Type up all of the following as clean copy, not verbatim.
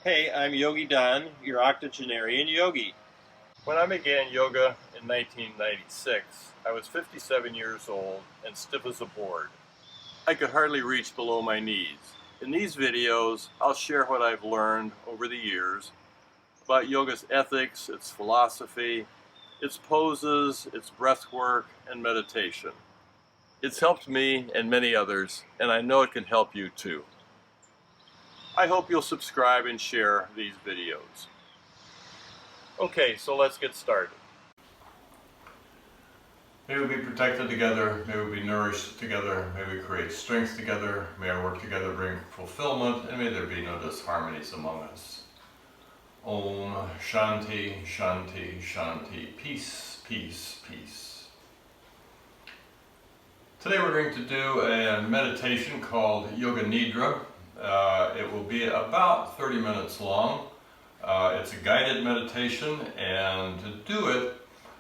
Hey, I'm Yogi Don, your octogenarian yogi. When I began yoga in 1996, I was 57 years old and stiff as a board. I could hardly reach below my knees. In these videos, I'll share what I've learned over the years about yoga's ethics, its philosophy, its poses, its breath work, and meditation. It's helped me and many others, and I know it can help you too. I hope you'll subscribe and share these videos. Okay, so let's get started. May we be protected together, may we be nourished together, may we create strength together, may our work together bring fulfillment, and may there be no disharmonies among us. Om Shanti, Shanti, Shanti, peace, peace, peace. Today we're going to do a meditation called Yoga Nidra. It will be about 30 minutes long. It's a guided meditation, and to do it,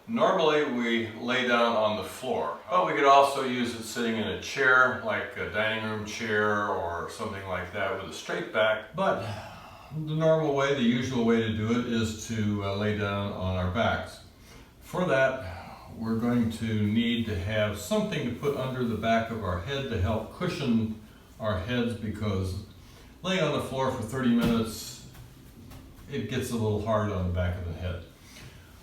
normally we lay down on the floor. But we could also use it sitting in a chair, like a dining room chair or something like that with a straight back. But the normal way, the usual way to do it is to lay down on our backs. For that, we're going to need to have something to put under the back of our head to help cushion our heads, because laying on the floor for 30 minutes, it gets a little hard on the back of the head.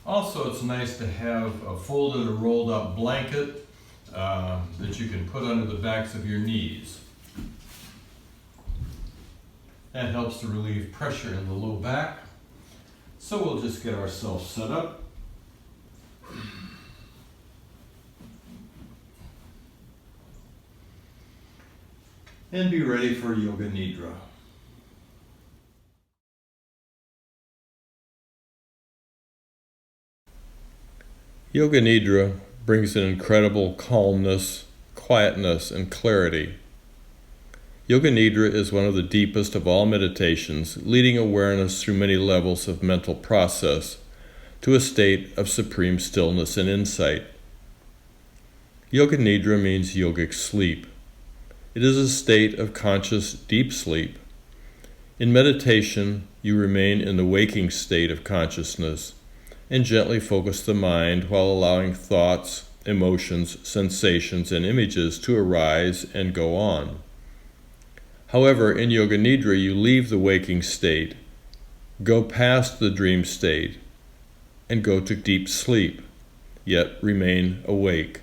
Also, it's nice to have a folded or rolled up blanket that you can put under the backs of your knees. That helps to relieve pressure in the low back. So we'll just get ourselves set up. And be ready for Yoga Nidra. Yoga Nidra brings an incredible calmness, quietness, and clarity. Yoga Nidra is one of the deepest of all meditations, leading awareness through many levels of mental process to a state of supreme stillness and insight. Yoga Nidra means yogic sleep. It is a state of conscious deep sleep. In meditation, you remain in the waking state of consciousness and gently focus the mind while allowing thoughts, emotions, sensations, and images to arise and go on. However, in Yoga Nidra, you leave the waking state, go past the dream state, and go to deep sleep, yet remain awake.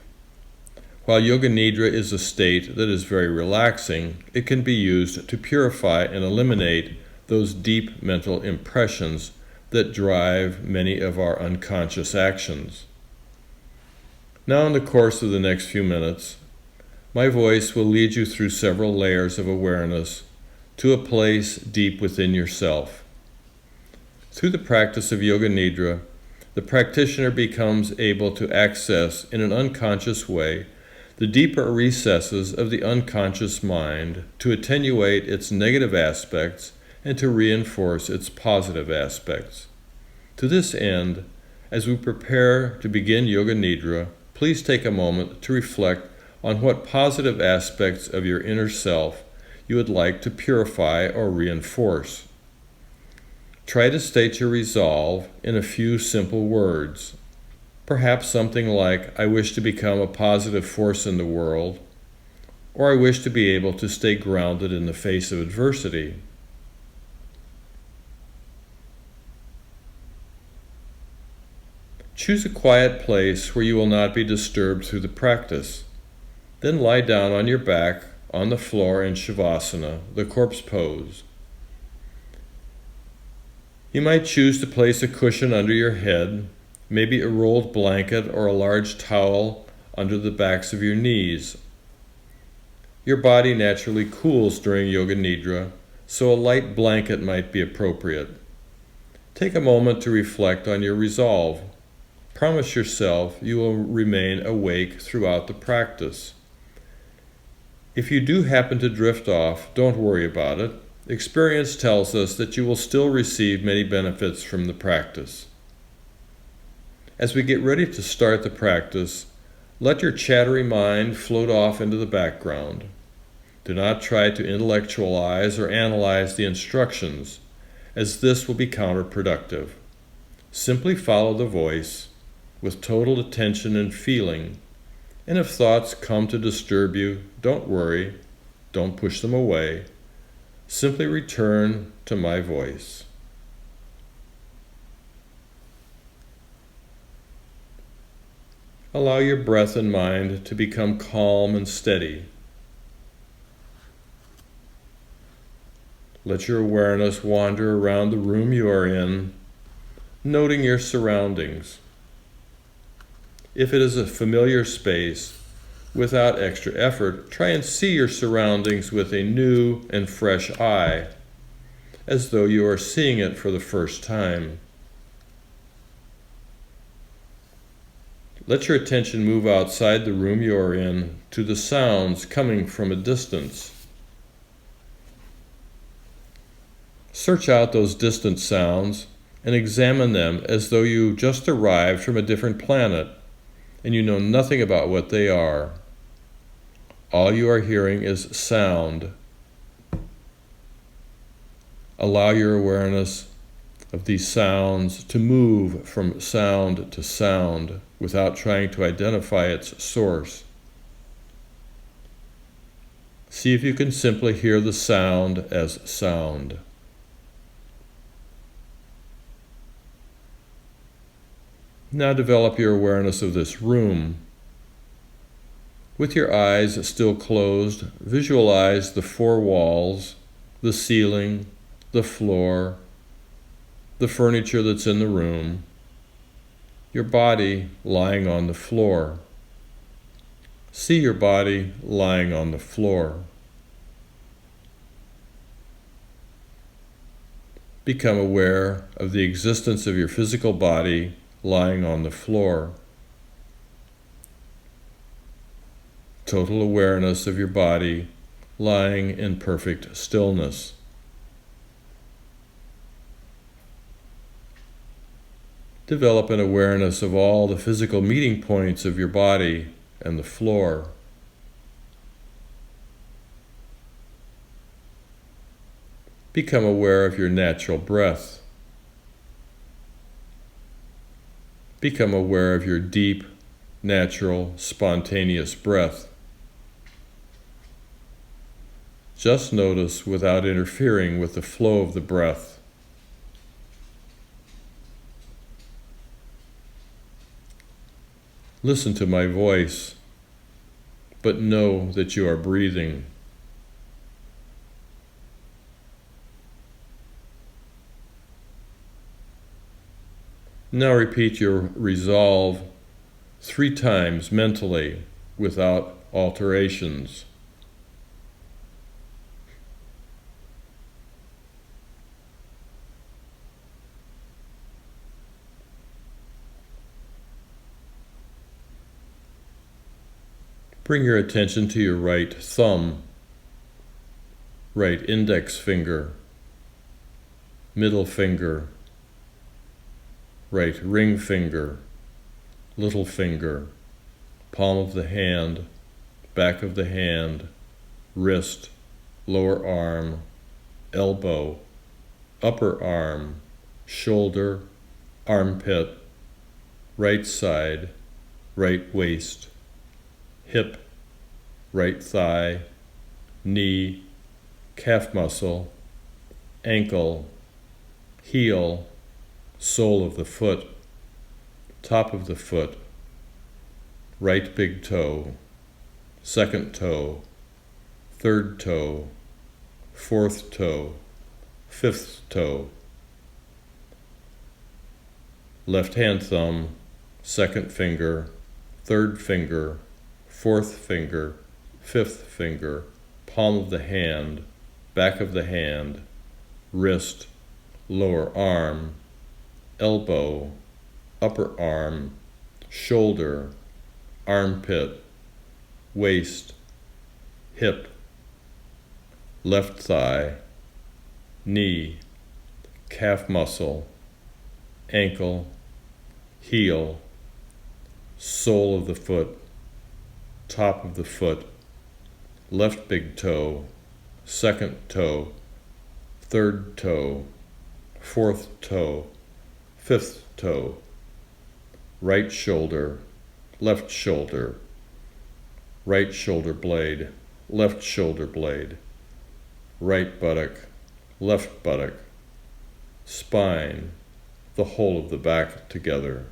While Yoga Nidra is a state that is very relaxing, it can be used to purify and eliminate those deep mental impressions that drive many of our unconscious actions. Now, in the course of the next few minutes, my voice will lead you through several layers of awareness to a place deep within yourself. Through the practice of Yoga Nidra, the practitioner becomes able to access in an unconscious way the deeper recesses of the unconscious mind to attenuate its negative aspects and to reinforce its positive aspects. To this end, as we prepare to begin Yoga Nidra, please take a moment to reflect on what positive aspects of your inner self you would like to purify or reinforce. Try to state your resolve in a few simple words. Perhaps something like, I wish to become a positive force in the world, or I wish to be able to stay grounded in the face of adversity. Choose a quiet place where you will not be disturbed through the practice. Then lie down on your back on the floor in Shavasana, the corpse pose. You might choose to place a cushion under your head, maybe a rolled blanket or a large towel under the backs of your knees. Your body naturally cools during Yoga Nidra, so a light blanket might be appropriate. Take a moment to reflect on your resolve. Promise yourself you will remain awake throughout the practice. If you do happen to drift off, don't worry about it. Experience tells us that you will still receive many benefits from the practice. As we get ready to start the practice, let your chattery mind float off into the background. Do not try to intellectualize or analyze the instructions. as this will be counterproductive. Simply follow the voice with total attention and feeling, and if thoughts come to disturb you, don't worry, don't push them away. Simply return to my voice. Allow your breath and mind to become calm and steady. Let your awareness wander around the room you are in, noting your surroundings. If it is a familiar space, without extra effort, try and see your surroundings with a new and fresh eye, as though you are seeing it for the first time. Let your attention move outside the room you are in to the sounds coming from a distance. Search out those distant sounds and examine them as though you just arrived from a different planet and you know nothing about what they are. All you are hearing is sound. Allow your awareness of these sounds to move from sound to sound without trying to identify its source. See if you can simply hear the sound as sound. Now develop your awareness of this room. With your eyes still closed, visualize the four walls, the ceiling, the floor, the furniture that's in the room, your body lying on the floor. See your body lying on the floor. Become aware of the existence of your physical body lying on the floor. Total awareness of your body lying in perfect stillness. Develop an awareness of all the physical meeting points of your body and the floor. Become aware of your natural breath. Become aware of your deep, natural, spontaneous breath. Just notice without interfering with the flow of the breath. Listen to my voice, but know that you are breathing. Now repeat your resolve 3 times mentally without alterations. Bring your attention to your right thumb, right index finger, middle finger, right ring finger, little finger, palm of the hand, back of the hand, wrist, lower arm, elbow, upper arm, shoulder, armpit, right side, right waist, hip, right thigh, knee, calf muscle, ankle, heel, sole of the foot, top of the foot, right big toe, second toe, third toe, fourth toe, fifth toe, left hand thumb, second finger, third finger, fourth finger, fifth finger, palm of the hand, back of the hand, wrist, lower arm, elbow, upper arm, shoulder, armpit, waist, hip, left thigh, knee, calf muscle, ankle, heel, sole of the foot, top of the foot, left big toe, second toe, third toe, fourth toe, fifth toe, right shoulder, right shoulder blade, left shoulder blade, right buttock, left buttock, spine, the whole of the back together,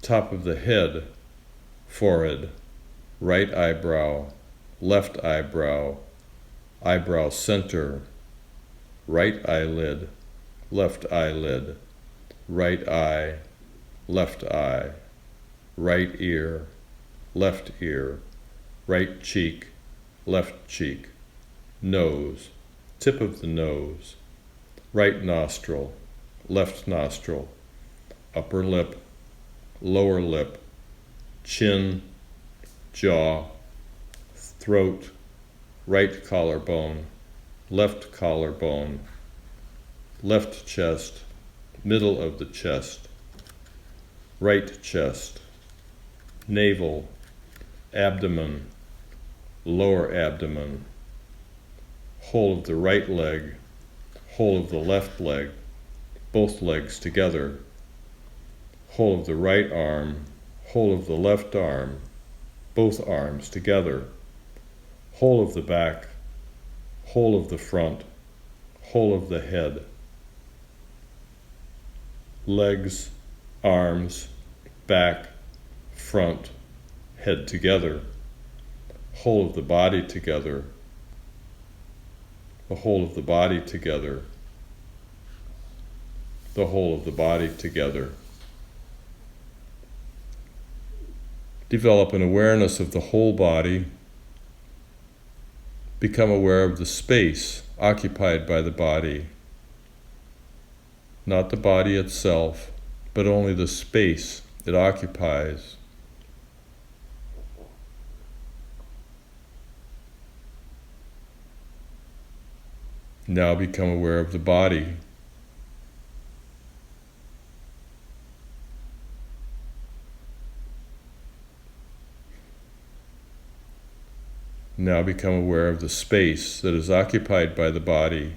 top of the head, forehead, right eyebrow, left eyebrow, eyebrow center, right eyelid, left eyelid, right eye, left eye, right ear, left ear, right cheek, left cheek, nose, tip of the nose, right nostril, left nostril, upper lip, lower lip, chin, jaw, throat, right collarbone, left chest, middle of the chest, right chest, navel, abdomen, lower abdomen, whole of the right leg, whole of the left leg, both legs together, whole of the right arm, whole of the left arm, both arms together, whole of the back, whole of the front, whole of the head, legs, arms, back, front, head together, whole of the body together, the whole of the body together, the whole of the body together. Develop an awareness of the whole body. Become aware of the space occupied by the body. Not the body itself, but only the space it occupies. Now become aware of the body. Now become aware of the space that is occupied by the body.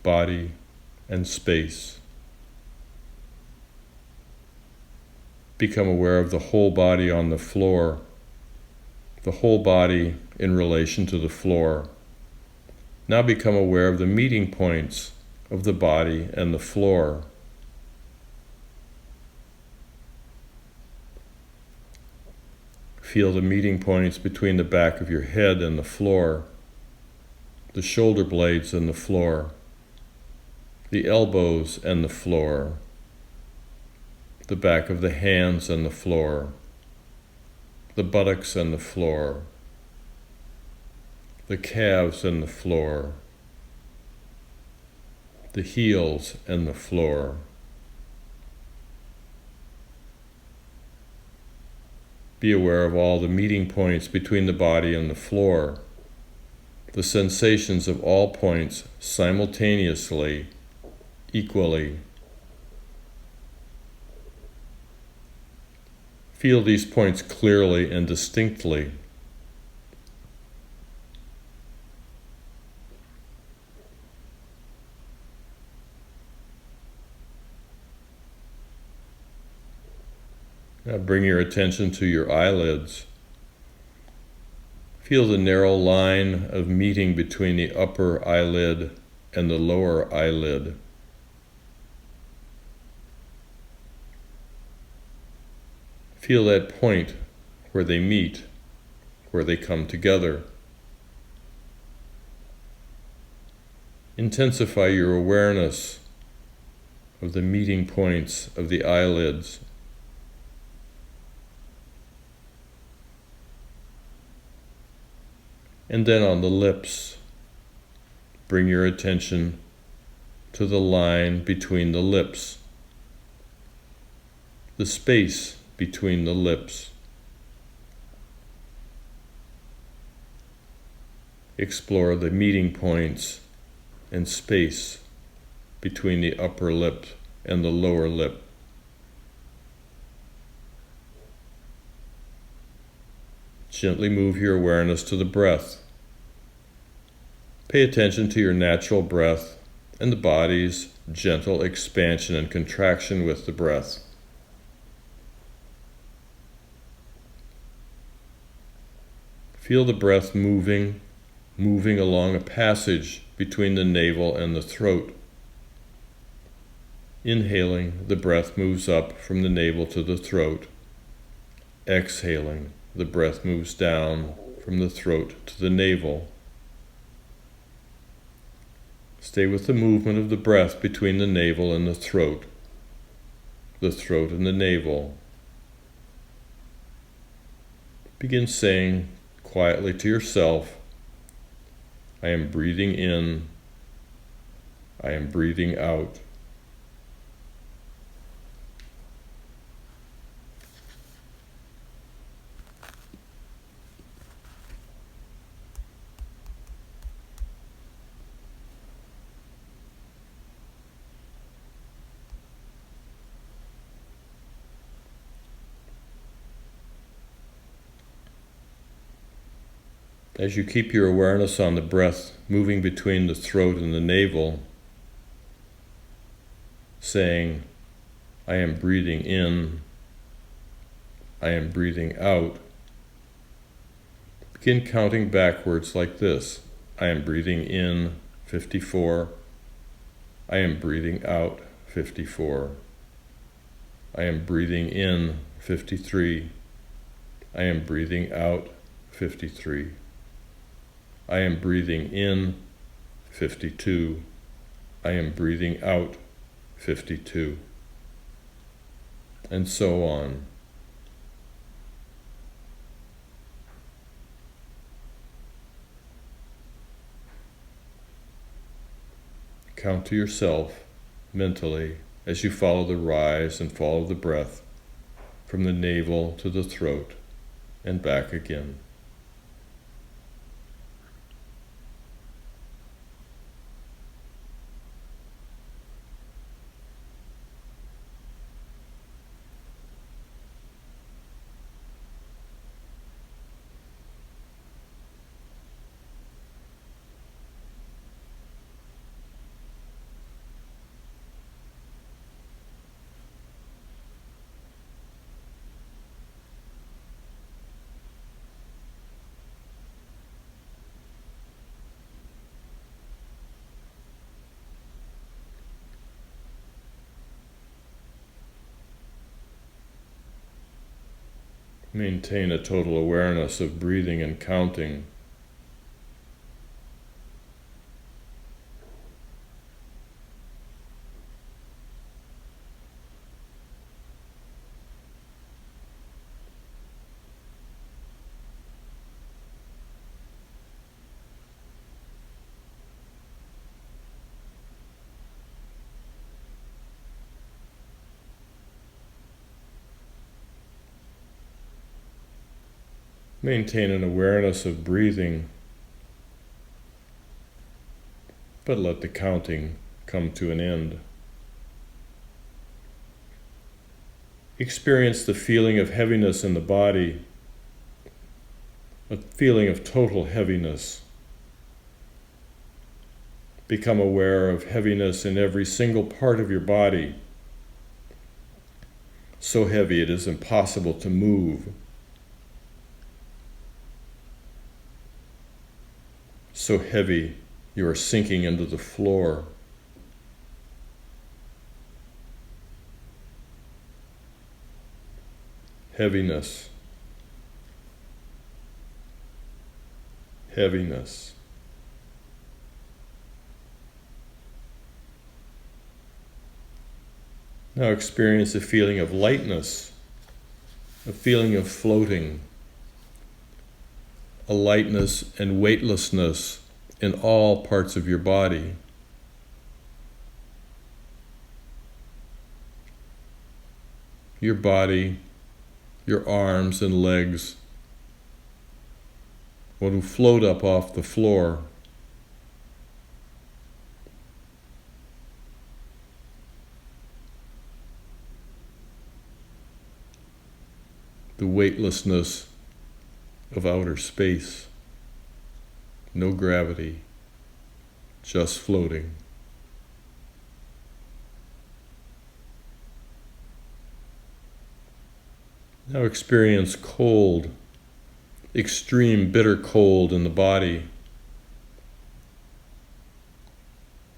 Body and space. Become aware of the whole body on the floor, the whole body in relation to the floor. Now become aware of the meeting points of the body and the floor. Feel the meeting points between the back of your head and the floor, the shoulder blades and the floor, the elbows and the floor, the back of the hands and the floor, the buttocks and the floor, the calves and the floor, the heels and the floor. Be aware of all the meeting points between the body and the floor, the sensations of all points simultaneously, equally. Feel these points clearly and distinctly. Now bring your attention to your eyelids. Feel the narrow line of meeting between the upper eyelid and the lower eyelid. Feel that point where they meet, where they come together. Intensify your awareness of the meeting points of the eyelids. And then on the lips, bring your attention to the line between the lips, the space between the lips. Explore the meeting points and space between the upper lip and the lower lip. Gently move your awareness to the breath. Pay attention to your natural breath and the body's gentle expansion and contraction with the breath. Feel the breath moving along a passage between the navel and the throat. Inhaling, the breath moves up from the navel to the throat. Exhaling, the breath moves down from the throat to the navel. Stay with the movement of the breath between the navel and the throat and the navel. Begin saying quietly to yourself, I am breathing in, I am breathing out. As you keep your awareness on the breath moving between the throat and the navel, saying, I am breathing in, I am breathing out, begin counting backwards like this. I am breathing in 54, I am breathing out 54, I am breathing in 53, I am breathing out 53. I am breathing in 52. I am breathing out 52. And so on. Count to yourself mentally as you follow the rise and fall of the breath from the navel to the throat and back again. Maintain a total awareness of breathing and counting. Maintain an awareness of breathing, but let the counting come to an end. Experience the feeling of heaviness in the body, a feeling of total heaviness. Become aware of heaviness in every single part of your body, so heavy it is impossible to move. So heavy you are sinking into the floor. Heaviness. Heaviness. Now experience a feeling of lightness, a feeling of floating, a lightness and weightlessness in all parts of your body. Your body, your arms and legs want to float up off the floor. The weightlessness of outer space, no gravity, just floating. Now experience cold, extreme bitter cold in the body.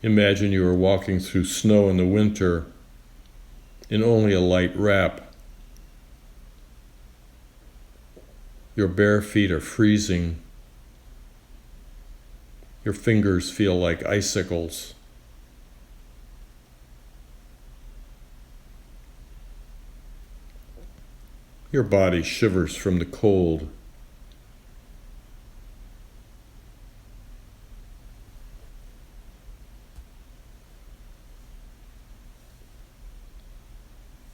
Imagine you are walking through snow in the winter in only a light wrap. Your bare feet are freezing. Your fingers feel like icicles. Your body shivers from the cold.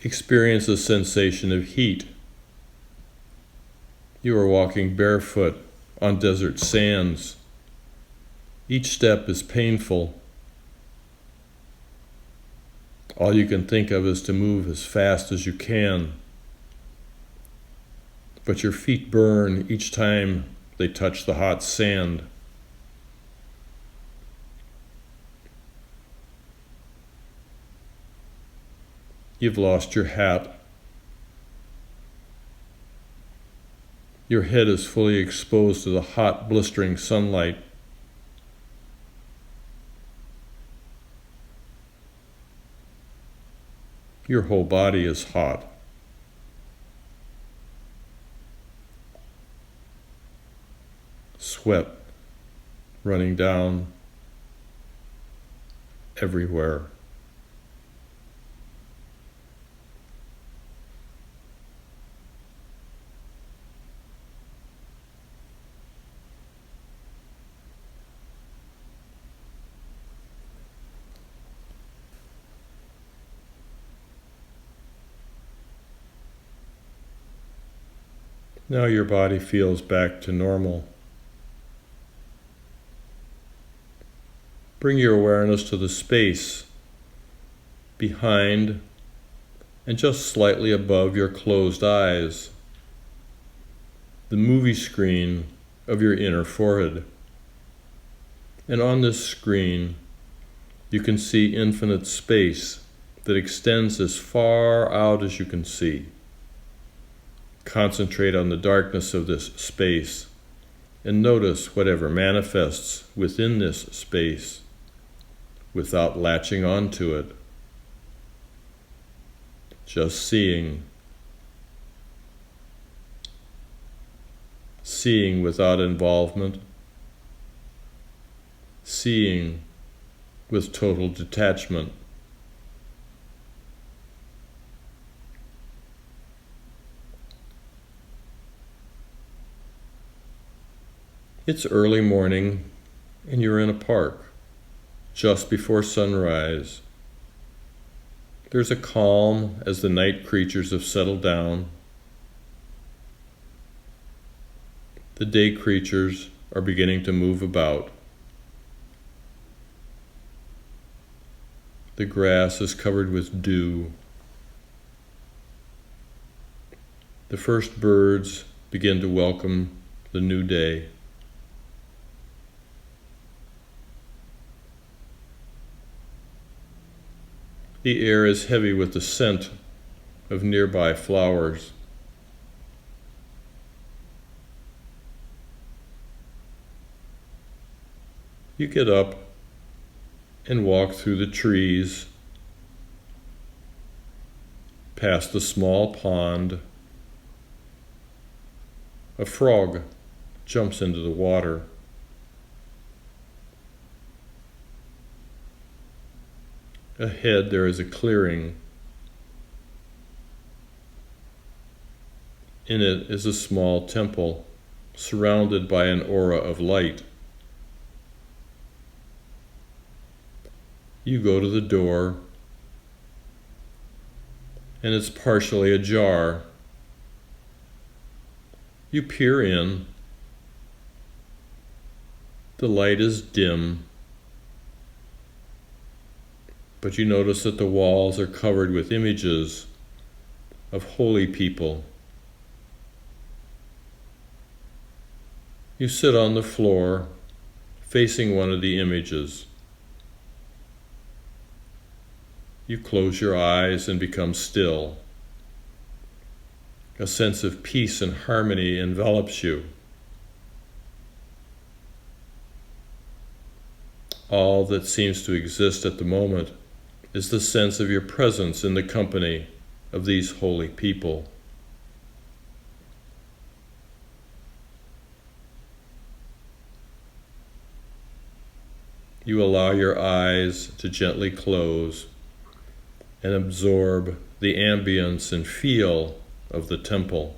Experience a sensation of heat. You are walking barefoot on desert sands. Each step is painful. All you can think of is to move as fast as you can. But your feet burn each time they touch the hot sand. You've lost your hat. Your head is fully exposed to the hot, blistering sunlight. Your whole body is hot. Sweat running down everywhere. Now your body feels back to normal. Bring your awareness to the space behind and just slightly above your closed eyes, the movie screen of your inner forehead. And on this screen, you can see infinite space that extends as far out as you can see. Concentrate on the darkness of this space and notice whatever manifests within this space without latching onto it. Just seeing. Seeing without involvement. Seeing with total detachment. It's early morning and you're in a park just before sunrise. There's a calm as the night creatures have settled down. The day creatures are beginning to move about. The grass is covered with dew. The first birds begin to welcome the new day. The air is heavy with the scent of nearby flowers. You get up and walk through the trees, past a small pond. A frog jumps into the water. Ahead there is a clearing. In it is a small temple, surrounded by an aura of light. You go to the door, and it's partially ajar. You peer in. The light is dim, but you notice that the walls are covered with images of holy people. You sit on the floor, facing one of the images. you close your eyes and become still. A sense of peace and harmony envelops you. All that seems to exist at the moment is the sense of your presence in the company of these holy people. You allow your eyes to gently close and absorb the ambience and feel of the temple.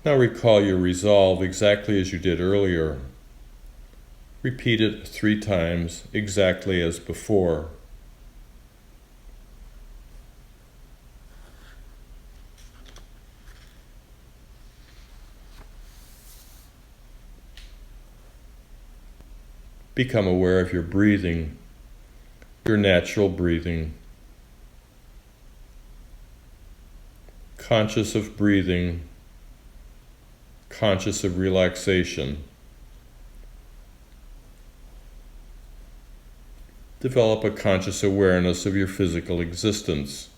Now recall your resolve exactly as you did earlier. Repeat it 3 times exactly as before. Become aware of your breathing, your natural breathing. Conscious of breathing, conscious of relaxation. Develop a conscious awareness of your physical existence.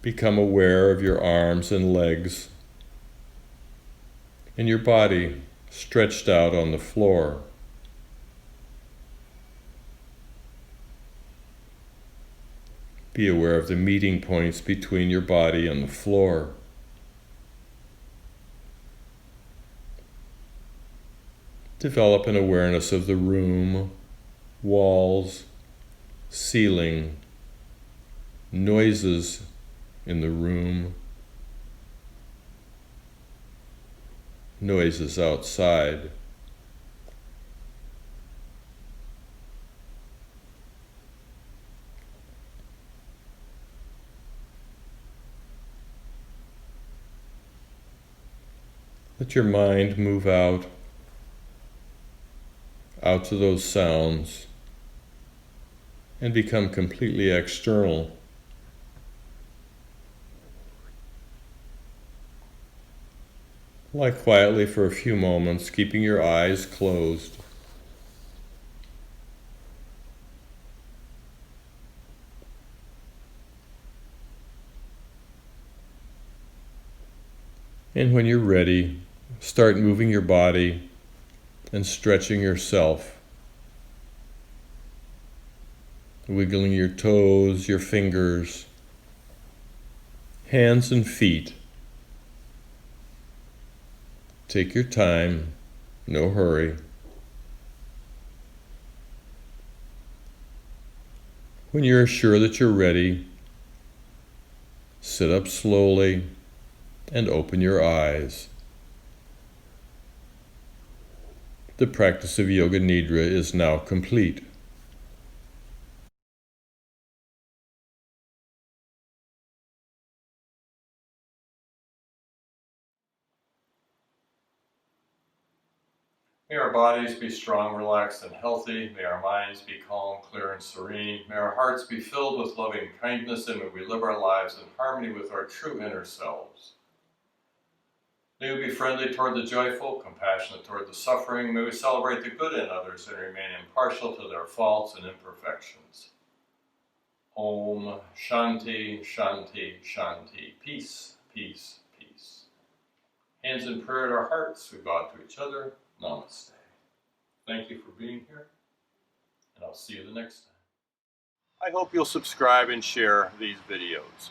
Become aware of your arms and legs and your body stretched out on the floor. Be aware of the meeting points between your body and the floor. Develop an awareness of the room, walls, ceiling, noises in the room, noises outside. Let your mind move out to those sounds and become completely external. Lie quietly for a few moments, keeping your eyes closed. And when you're ready, start moving your body and stretching yourself. Wiggling your toes, your fingers, hands and feet. Take your time, no hurry. When you're sure that you're ready, sit up slowly and open your eyes. The practice of Yoga Nidra is now complete. May our bodies be strong, relaxed, and healthy. May our minds be calm, clear, and serene. May our hearts be filled with loving kindness, and may we live our lives in harmony with our true inner selves. May we be friendly toward the joyful, compassionate toward the suffering. May we celebrate the good in others and remain impartial to their faults and imperfections. Om Shanti, Shanti, Shanti. Peace, peace, peace. Hands in prayer at our hearts, we bow to each other. Namaste. Thank you for being here, and I'll see you the next time. I hope you'll subscribe and share these videos.